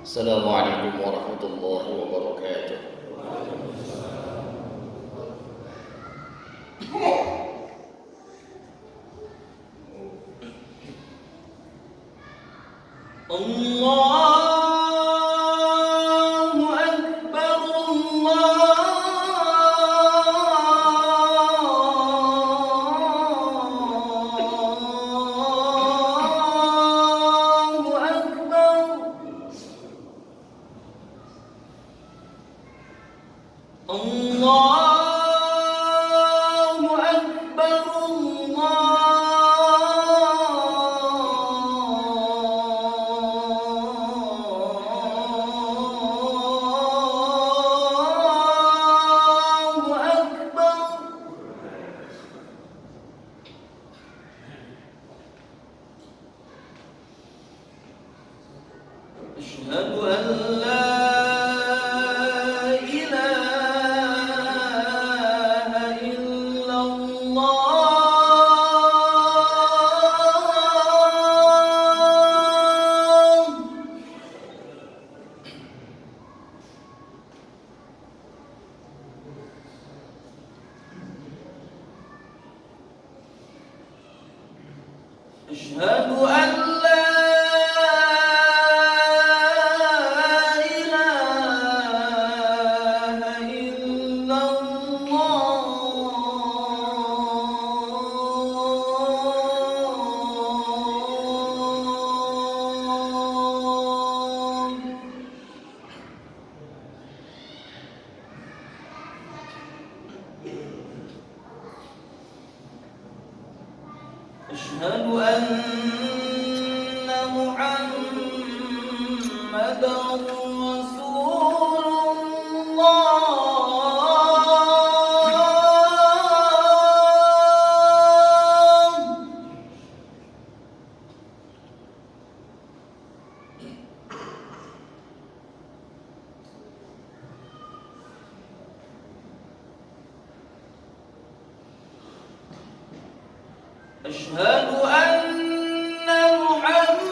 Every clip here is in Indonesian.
Assalamualaikum warahmatullahi wabarakatuh. Allahu Akbar, Allahu Akbar, Allahu Akbar, Allahu Akbar. أشهد أن لا إله إلا الله. أشهد أن لا إله إلا الله. أشهد أن محمدا رسول الله. أشهد أن محمدا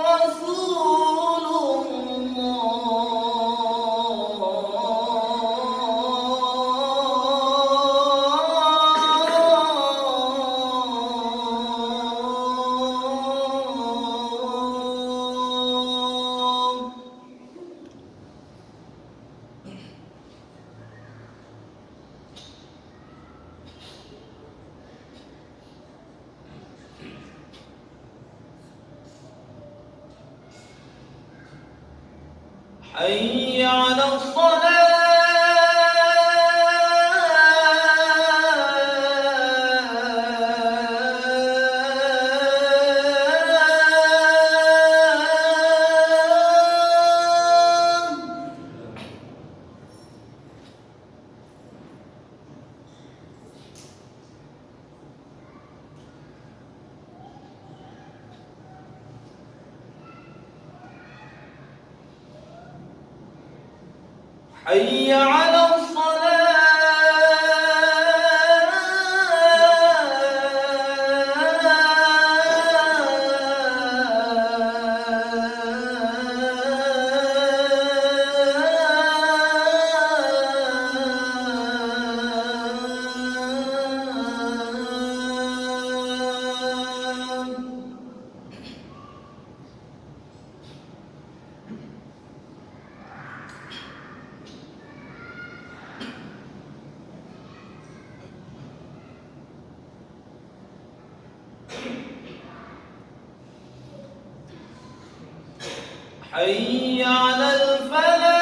رسول الله. حي على الصلاة. حي على الصلاة. حي على الفلاح.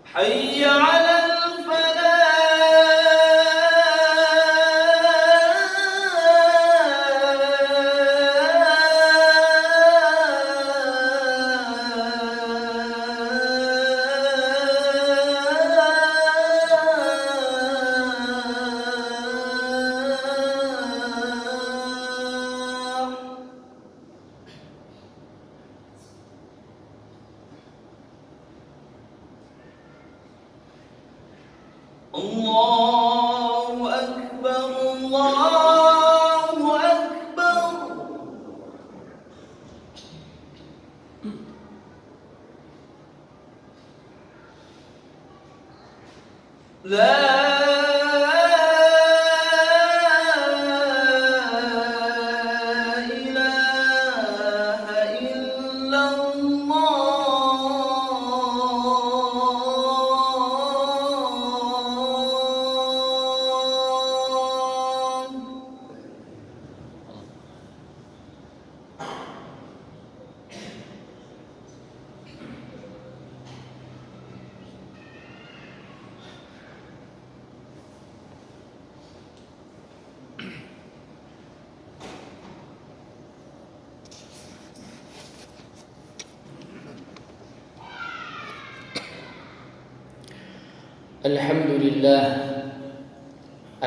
حي على الفلاح.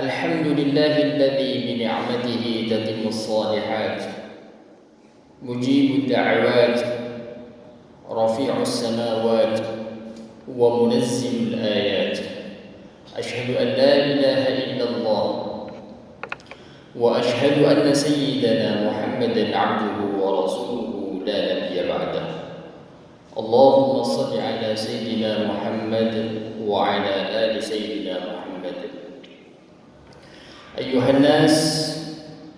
الحمد لله الذي بنعمته تتم الصالحات، مجيب الدعوات، رفيع السماوات، ومنزل الآيات. أشهد أن لا إله إلا الله، وأشهد أن سيدنا محمدا عبده ورسوله لا نبي بعده. اللهم صل على سيدنا محمد وعلى آل سيدنا محمد. أيها الناس،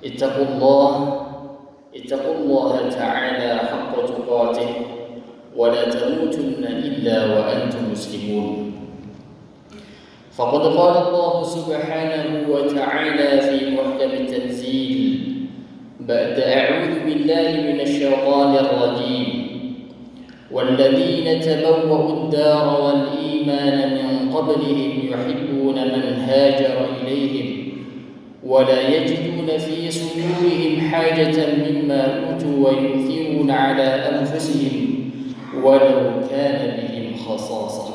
اتقوا الله تعالى حق تقاته، ولا تموتن إلا وأنتم مسلمون. فقد قال الله سبحانه وتعالى في محكم التنزيل بعد أعوذ بالله من الشيطان الرجيم: والذين تبوأوا الدار والإيمان من قبلهم يحبون من هاجر إليهم ولا يجدون في صدورهم حاجة مما أوتوا ويؤثرون على أنفسهم ولو كان بهم خصاصة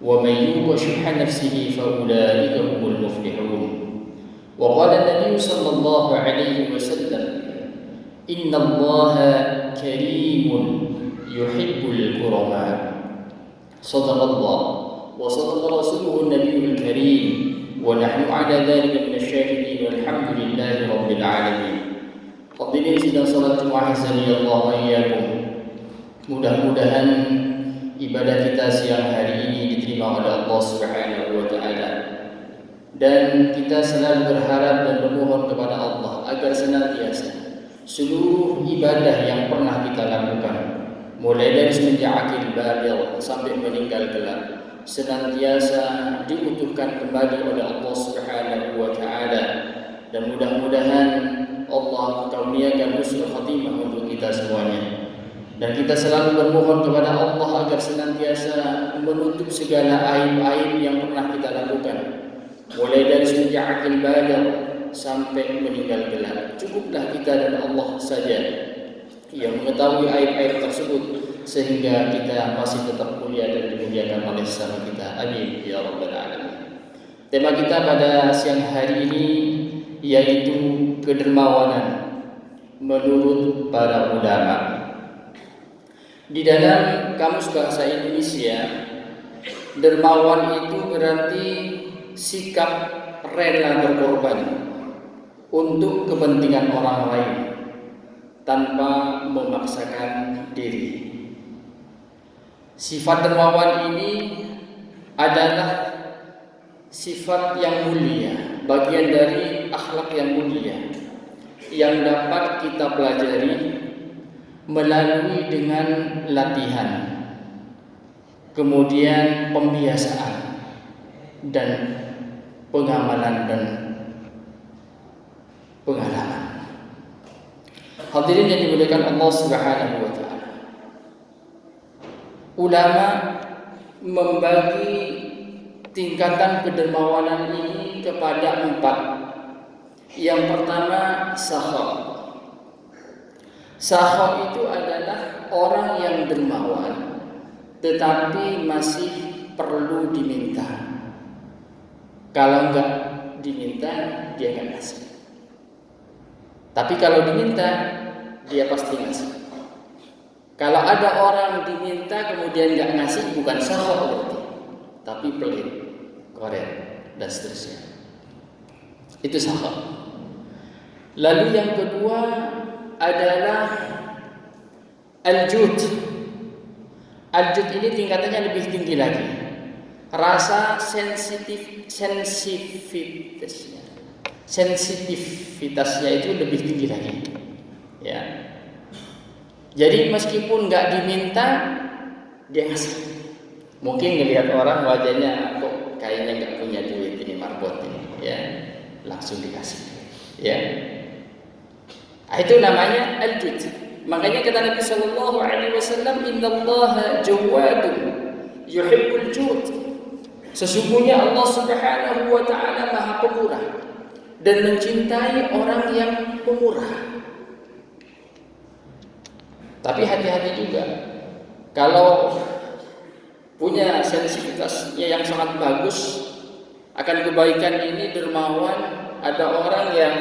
ومن يوق شح نفسه فأولئك هم المفلحون. وقال النبي صلى الله عليه وسلم: إن الله كريم يحب الكرماء. صدق الله وصدق رسوله النبي الكريم، ونحن على ذلك من الشاهدين، والحمد لله رب العالمين. Hadirin sidang salat Jumat Allah wa iyyakum. Mudah-mudahan ibadah kita siang hari ini diterima oleh Allah Subhanahu wa taala. Dan kita selalu berharap dan bermohon kepada Allah agar senantiasa seluruh ibadah yang pernah kita lakukan, mulai dari semenjak akil baligh sampai meninggal kelak, senantiasa diutuhkan kembali oleh Allah Subhanahu wa taala, dan mudah-mudahan Allah karuniakan husnul khatimah untuk kita semuanya. Dan kita selalu bermohon kepada Allah agar senantiasa menutup segala aib-aib yang pernah kita lakukan, mulai dari semenjak akil baligh sampai meninggal kelak. Cukuplah kita dan Allah saja yang mengetahui aib-aib tersebut, sehingga kita masih tetap mulia dan dimuliakan oleh sesama kita. Amin ya rabbal alamin. Tema kita pada siang hari ini yaitu kedermawanan menurut para ulama. Di dalam Kamus Bahasa Indonesia, dermawan itu berarti sikap rela berkorban untuk kepentingan orang lain tanpa memaksakan diri. Sifat dermawan ini adalah sifat yang mulia, bagian dari akhlak yang mulia yang dapat kita pelajari melalui dengan latihan, kemudian pembiasaan dan pengamalan dan pengalaman. Hadirin yang dimuliakan Allah Subhanahu wa taala. Ulama membagi tingkatan kedermawanan ini kepada 4. Yang pertama, sakhah. Sakhah itu adalah orang yang dermawan tetapi masih perlu diminta. Kalau enggak diminta, dia enggak ngasih. Tapi kalau diminta, dia pasti ngasih. Kalau ada orang diminta kemudian enggak ngasih, bukan sakhah berarti, tapi pelit, koret, dan seterusnya. Itu sakhat. Lalu yang kedua adalah al-jud. Al-jud ini tingkatannya lebih tinggi lagi. Rasa sensitivitasnya itu lebih tinggi lagi. Ya. Jadi meskipun nggak diminta, dia ngasih. Mungkin ngelihat orang wajahnya kok kayaknya nggak punya duit ini, marbot ini, ya, langsung dikasih. Ya. Itu namanya al-jud. Makanya kata Nabi sallallahu alaihi wasallam, "Innallaha jawadun yuhibbul jud." Sesungguhnya Allah Subhanahu wa taala Maha Pemurah dan mencintai orang yang pemurah. Tapi hati-hati juga. Kalau punya sensitivitasnya yang sangat bagus akan kebaikan ini, dermawan, ada orang yang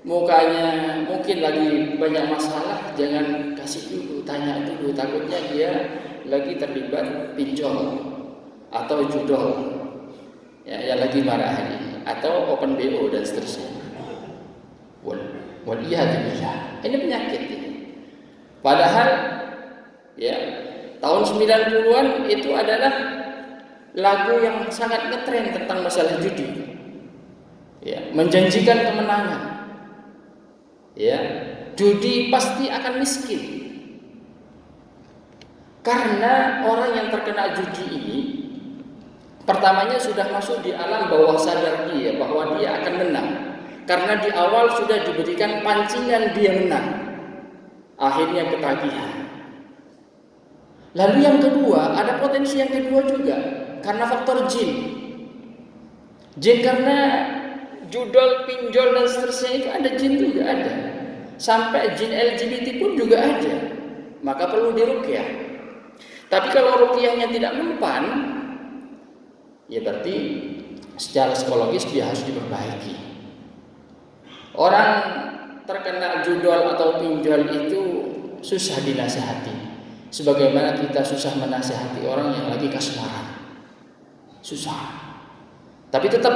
mukanya mungkin lagi banyak masalah, jangan kasih dulu, tanya dulu, takutnya dia lagi terlibat pinjol atau judol, ya, yang lagi marah hari ini, atau open BO dan seterusnya. Waliyahzubillah, ini penyakit ini. Padahal ya tahun 90-an itu adalah lagu yang sangat ngetren tentang masalah judi, ya, menjanjikan kemenangan. Ya, judi pasti akan miskin. Karena orang yang terkena judi ini pertamanya sudah masuk di alam bawah sadar dia bahwa dia akan menang. Karena di awal sudah diberikan pancingan dia menang. Akhirnya ketagihan. Lalu yang kedua, ada potensi yang kedua juga karena faktor jin. Jin karena judol, pinjol dan seterusnya itu ada jin juga ada. Sampai jin LGBT pun juga ada. Maka perlu diruqyah. Tapi kalau ruqyahnya tidak mempan, ya berarti secara psikologis dia harus diperbaiki. Orang terkena judol atau pinjol itu susah dinasihati. Sebagaimana kita susah menasihati orang yang lagi kasmaran. Susah. Tapi tetap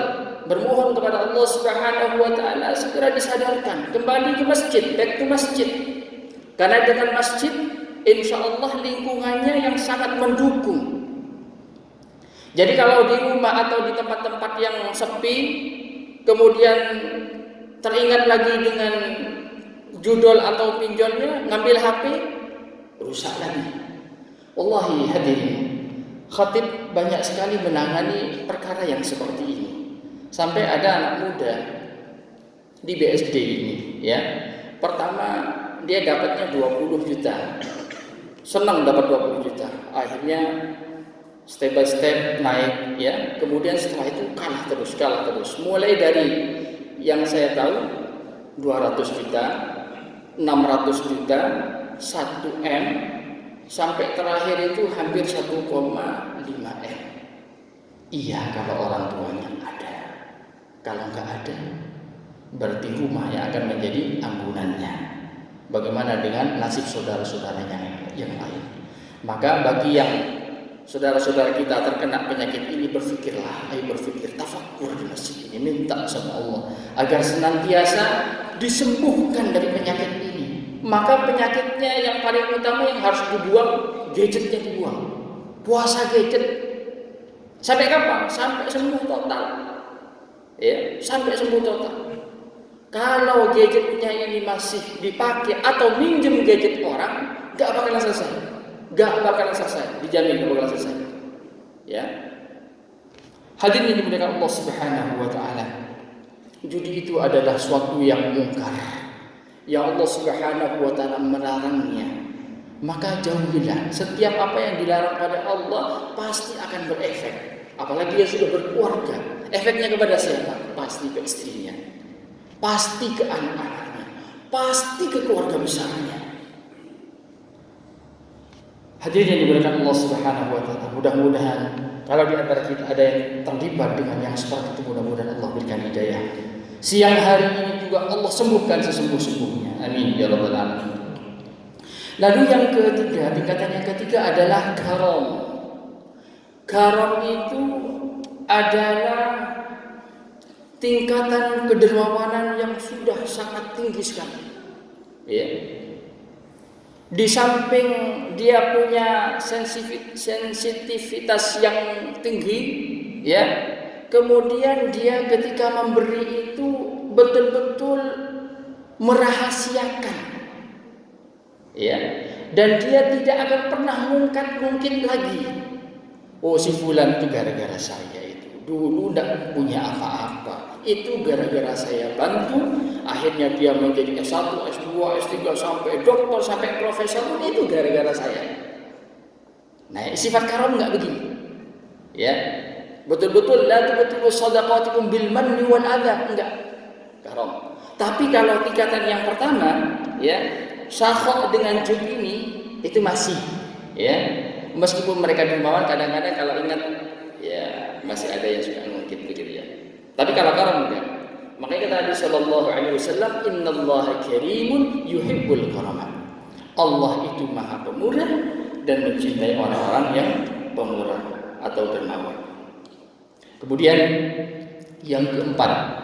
bermohon kepada Allah Subhanahu wa taala segera disadarkan, kembali ke masjid, back to masjid. Karena dengan masjid insyaallah lingkungannya yang sangat mendukung. Jadi kalau di rumah atau di tempat-tempat yang sepi kemudian teringat lagi dengan judol atau pinjolnya, ngambil HP, rusak lagi. Wallahi hadirin, khatib banyak sekali menangani perkara yang seperti ini. Sampai ada anak muda di BSD ini, ya. Pertama dia dapatnya 20 juta. Senang dapat 20 juta. Akhirnya step by step naik, ya. Kemudian setelah itu kalah terus. Mulai dari yang saya tahu 200 juta, 600 juta, 1M, sampai terakhir itu hampir 1,5M. Iya kalau orang tuanya ada. Kalau nggak ada, berarti rumah yang akan menjadi ampunannya. Bagaimana dengan nasib saudara-saudaranya yang lain? Maka bagi yang saudara-saudara kita terkena penyakit ini, berfikirlah, ayo berfikir, tafakkur di masjid ini, minta sama Allah agar senantiasa disembuhkan dari penyakit ini. Maka penyakitnya yang paling utama yang harus dibuang, gadgetnya dibuang. Puasa gadget. Sampai kapan? Sampai sembuh total. Ya, sampai sembuh total. Kalau gadgetnya ini masih dipakai atau minjem gadget orang, gak bakalan selesai. Dijamin gak bakalan selesai. Ya. Hadirin yang dimuliakan Allah Subhanahu wa taala. Judi itu adalah suatu yang mungkar. Yang Allah Subhanahu wa taala melarangnya. Maka jauhilah. Setiap apa yang dilarang pada Allah pasti akan berefek. Apalagi dia sudah berkeluarga. Efeknya kepada siapa? Pasti ke istrinya, pasti ke anak-anaknya, pasti ke keluarga besarnya. Hadirin yang dimuliakan Allah Subhanahu wa taala, mudah-mudahan kalau di antara kita ada yang terlibat dengan yang seperti itu, mudah-mudahan Allah berikan hidayah. Siang hari ini juga Allah sembuhkan sesembuh-sembuhnya. Amin ya rabbal alamin. Lalu yang ketiga, tingkatan yang ketiga adalah karom. Karom itu adalah tingkatan kedermawanan yang sudah sangat tinggi sekali. Ya. Di samping dia punya sensitivitas yang tinggi, ya. Kemudian dia ketika memberi itu betul-betul merahasiakan, ya. Dan dia tidak akan pernah mungkin lagi. Oh, si fulan itu gara-gara saya itu dulu tidak punya apa-apa. Itu gara-gara saya bantu, akhirnya dia menjadi S1, S2, S3 sampai doktor, sampai profesor, itu gara-gara saya. Nah, sifat karam enggak begini. Ya. Betul-betul la tubtilu shadaqatikum bil manni wal adha, enggak. Karam. Tapi kalau tingkatan yang pertama, ya, syakha dengan jud ini itu masih, ya. Meskipun mereka dermawan, kadang-kadang kalau ingat, ya masih ada yang suka ngungkit begitu ya. Tapi kalau karam enggak. Makanya kata Nabi sallallahu alaihi wasallam, "Innallaha karimun yuhibbul karama." Allah itu Maha Pemurah dan mencintai orang-orang yang pemurah atau dermawan. Kemudian yang keempat,